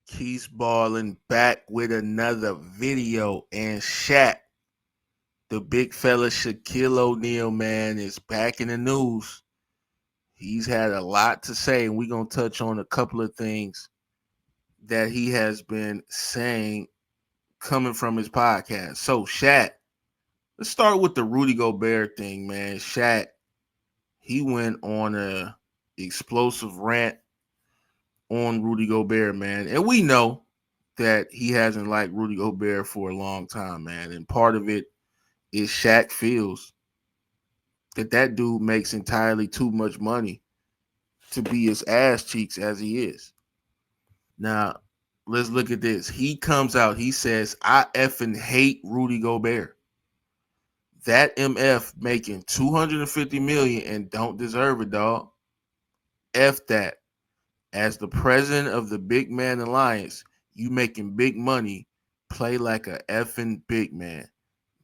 Keys Ballin back with another video. And Shaq, the big fella Shaquille O'Neal, man, is back in the news. He's had a lot to say, and we're going to touch on a couple of things that he has been saying coming from his podcast. So, Shaq, let's start with the Rudy Gobert thing, man. Shaq, he went on a explosive rant on Rudy Gobert, man. And we know that he hasn't liked Rudy Gobert for a long time, man. And part of it is Shaq feels that dude makes entirely too much money to be as ass cheeks as he is. Now, let's look at this. He comes out, he says, I effing hate Rudy Gobert. That MF making 250 million and don't deserve it, dog. F that. As the president of the Big Man Alliance, you making big money. Play like a effing big man.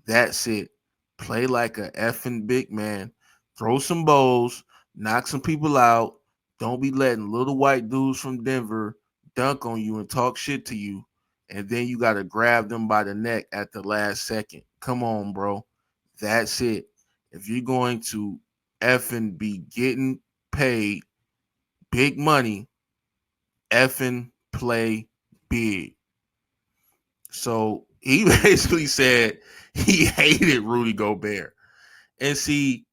That's it. Play like a effing big man. Throw some bowls, knock some people out. Don't be letting little white dudes from Denver dunk on you and talk shit to you. And then you got to grab them by the neck at the last second. Come on, bro. That's it. If you're going to effing be getting paid big money, effing play big. So he basically said he hated Rudy Gobert. And see,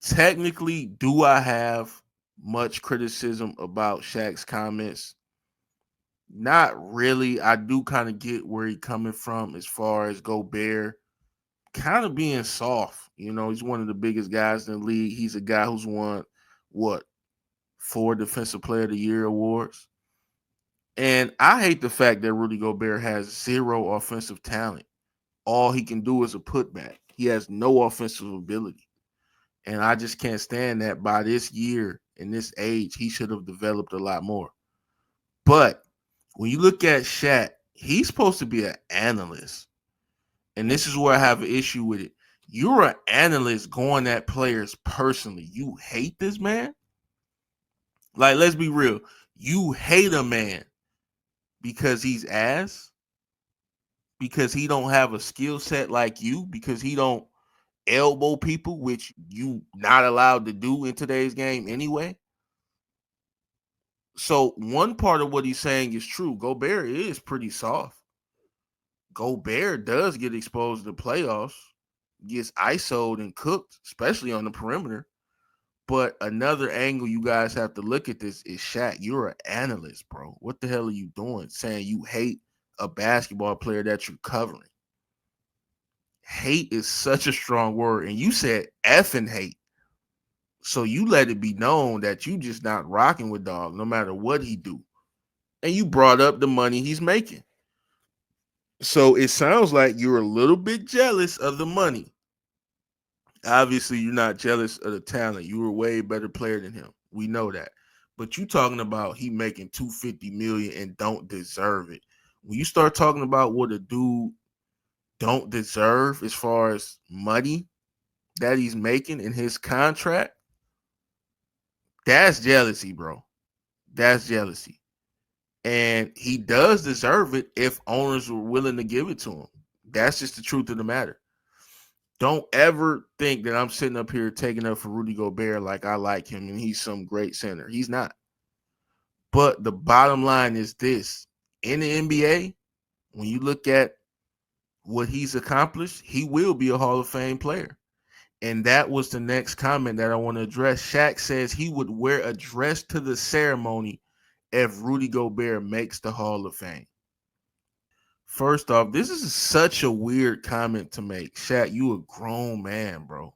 technically, do I have much criticism about Shaq's comments? Not really. I do kind of get where he's coming from as far as Gobert kind of being soft. You know, he's one of the biggest guys in the league. He's a guy who's won, what, 4 Defensive Player of the Year awards. And I hate the fact that Rudy Gobert has zero offensive talent. All he can do is a putback. He has no offensive ability. And I just can't stand that by this year and this age, he should have developed a lot more. But when you look at Shaq, he's supposed to be an analyst. And this is where I have an issue with it. You're an analyst going at players personally. You hate this man? Like, let's be real. You hate a man because he's ass, because he don't have a skill set like you, because he don't elbow people, which you not allowed to do in today's game anyway. So one part of what he's saying is true. Gobert is pretty soft. Gobert does get exposed to playoffs, gets ISO'd and cooked, especially on the perimeter. But another angle you guys have to look at this is Shaq. You're an analyst, bro. What the hell are you doing? Saying you hate a basketball player that you're covering. Hate is such a strong word. And you said effing hate. So you let it be known that you just not rocking with dog no matter what he do. And you brought up the money he's making. So it sounds like you're a little bit jealous of the money. Obviously, you're not jealous of the talent. You were a way better player than him. We know that. But you talking about he making 250 million and don't deserve it. When you start talking about what a dude don't deserve as far as money that he's making in his contract, that's jealousy, bro. That's jealousy. And he does deserve it if owners were willing to give it to him. That's just the truth of the matter. Don't ever think that I'm sitting up here taking up for Rudy Gobert like I like him and he's some great center. He's not. But the bottom line is this. In the NBA, when you look at what he's accomplished, he will be a Hall of Fame player. And that was the next comment that I want to address. Shaq says he would wear a dress to the ceremony if Rudy Gobert makes the Hall of Fame. First off, this is such a weird comment to make. Shaq, you a grown man, bro.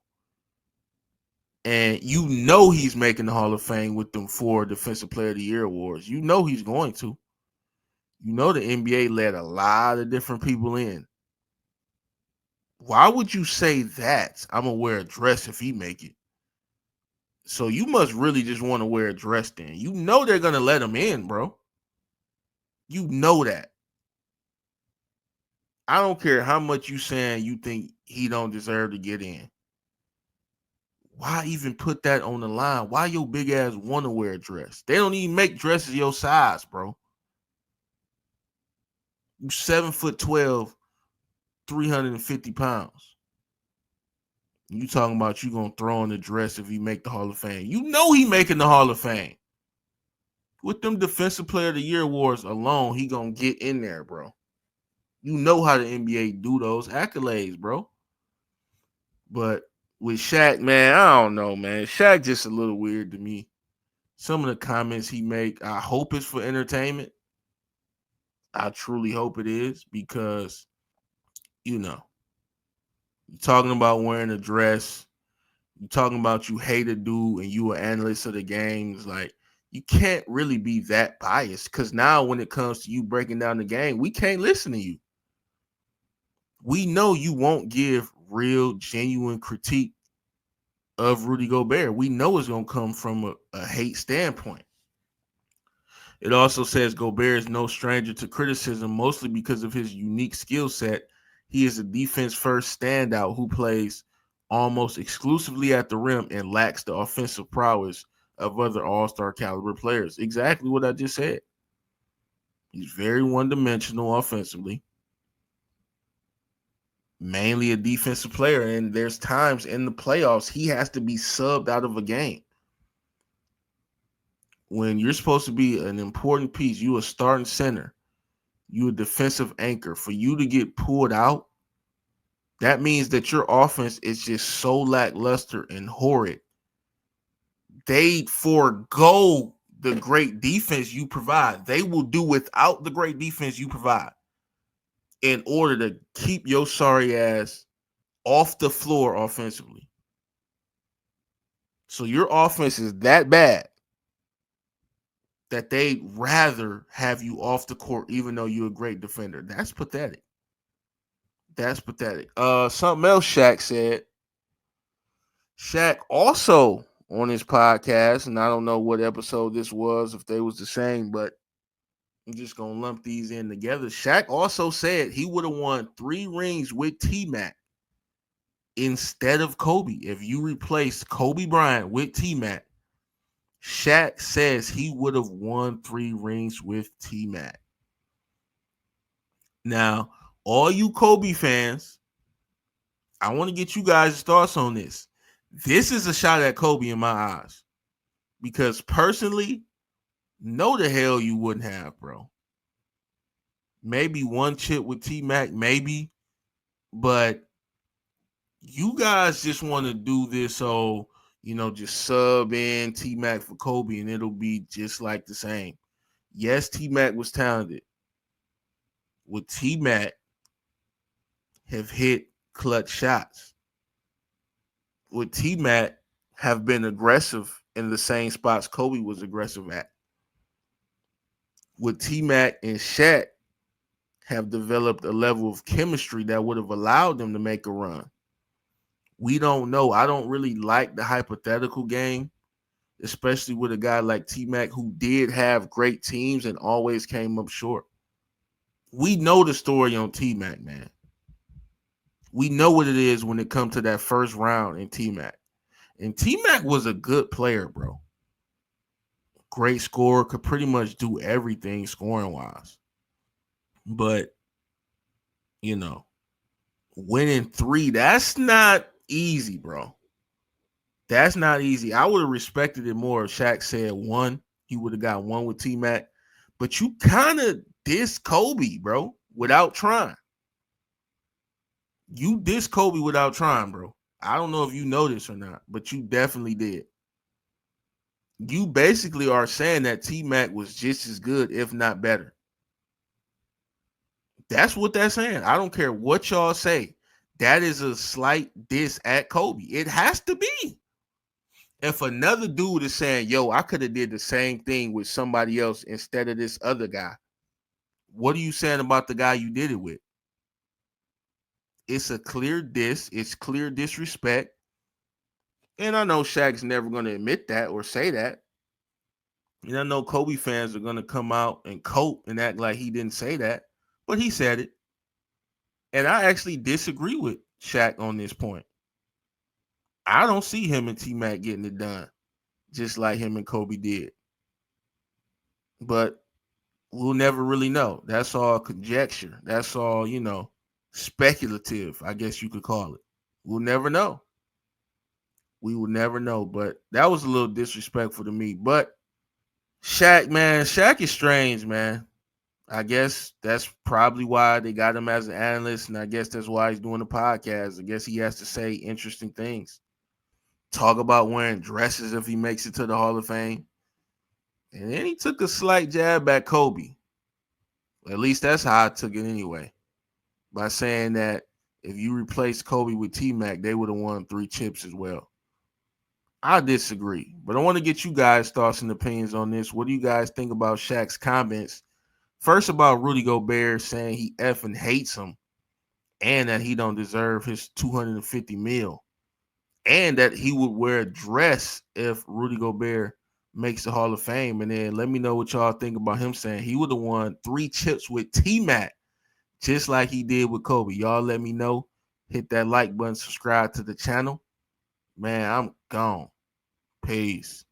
And you know he's making the Hall of Fame with them 4 Defensive Player of the Year awards. You know he's going to. You know the NBA let a lot of different people in. Why would you say that? I'm going to wear a dress if he make it. So you must really just want to wear a dress then. You know they're going to let him in, bro. You know that. I don't care how much you saying you think he don't deserve to get in. Why even put that on the line? Why your big ass want to wear a dress? They don't even make dresses your size, bro. You 7'12", 350 pounds. You talking about you gonna throw in the dress if he make the Hall of Fame. You know he making the Hall of Fame. With them Defensive Player of the Year awards alone, he gonna get in there, bro. You know how the NBA do those accolades, bro. But with Shaq, man, I don't know, man. Shaq just a little weird to me. Some of the comments he make, I hope it's for entertainment. I truly hope it is because, you know, you're talking about wearing a dress. You're talking about you hate a dude and you an analyst of the games. Like, you can't really be that biased because now when it comes to you breaking down the game, we can't listen to you. We know you won't give real, genuine critique of Rudy Gobert. We know it's going to come from a hate standpoint. It also says Gobert is no stranger to criticism, mostly because of his unique skill set. He is a defense-first standout who plays almost exclusively at the rim and lacks the offensive prowess of other all-star caliber players. Exactly what I just said. He's very one-dimensional offensively, mainly a defensive player, and there's times in the playoffs he has to be subbed out of a game. When you're supposed to be an important piece, you a starting center, you a defensive anchor. For you to get pulled out, that means that your offense is just so lackluster and horrid. They forego the great defense you provide. They will do without the great defense you provide in order to keep your sorry ass off the floor offensively. So your offense is that bad that they'd rather have you off the court even though you're a great defender. That's pathetic. That's pathetic. Something else Shaq said. Shaq also on his podcast, and I don't know what episode this was, if they was the same, but I'm just gonna lump these in together. Shaq also said he would have won 3 rings with T-Mac instead of Kobe. If you replaced Kobe Bryant with T-Mac, Shaq says he would have won 3 rings with T-Mac. Now, all you Kobe fans, I want to get you guys' thoughts on this. This is a shot at Kobe in my eyes. Because personally, no the hell you wouldn't have, bro. Maybe 1 chip with T-Mac, maybe. But you guys just want to do this so, just sub in T-Mac for Kobe and it'll be just like the same. Yes, T-Mac was talented. Would T-Mac have hit clutch shots? Would T-Mac have been aggressive in the same spots Kobe was aggressive at? Would T-Mac and Shaq have developed a level of chemistry that would have allowed them to make a run? We don't know. I don't really like the hypothetical game, especially with a guy like T-Mac who did have great teams and always came up short. We know the story on T-Mac, man. We know what it is when it comes to that first round in T-Mac. And T-Mac was a good player, bro. Great scorer, could pretty much do everything scoring-wise. But, winning 3, that's not easy, bro. That's not easy. I would have respected it more if Shaq said 1. He would have got 1 with T-Mac. But you kind of diss Kobe, bro, without trying. You diss Kobe without trying, bro. I don't know if you know this or not, but you definitely did. You basically are saying that T-Mac was just as good, if not better. That's what they're saying. I don't care what y'all say. That is a slight diss at Kobe. It has to be. If another dude is saying, yo, I could have did the same thing with somebody else instead of this other guy, what are you saying about the guy you did it with? It's a clear diss. It's clear disrespect. And I know Shaq's never going to admit that or say that. And I know Kobe fans are going to come out and cope and act like he didn't say that. But he said it. And I actually disagree with Shaq on this point. I don't see him and T-Mac getting it done just like him and Kobe did. But We'll never really know. That's all conjecture. That's all, speculative, I guess you could call it. We'll never know. We will never know. But that was a little disrespectful to me. But Shaq, man, Shaq is strange, man. I guess that's probably why they got him as an analyst, and I guess that's why he's doing the podcast. I guess he has to say interesting things. Talk about wearing dresses if he makes it to the Hall of Fame. And then he took a slight jab at Kobe. At least that's how I took it anyway. By saying that if you replaced Kobe with T-Mac, they would have won 3 chips as well. I disagree. But I want to get you guys' thoughts and opinions on this. What do you guys think about Shaq's comments? First, about Rudy Gobert saying he effing hates him and that he don't deserve his 250 mil, and that he would wear a dress if Rudy Gobert makes the Hall of Fame. And then let me know what y'all think about him saying he would have won 3 chips with T-Mac, just like he did with Kobe. Y'all let me know. Hit that like button, subscribe to the channel. Man, I'm gone. Peace.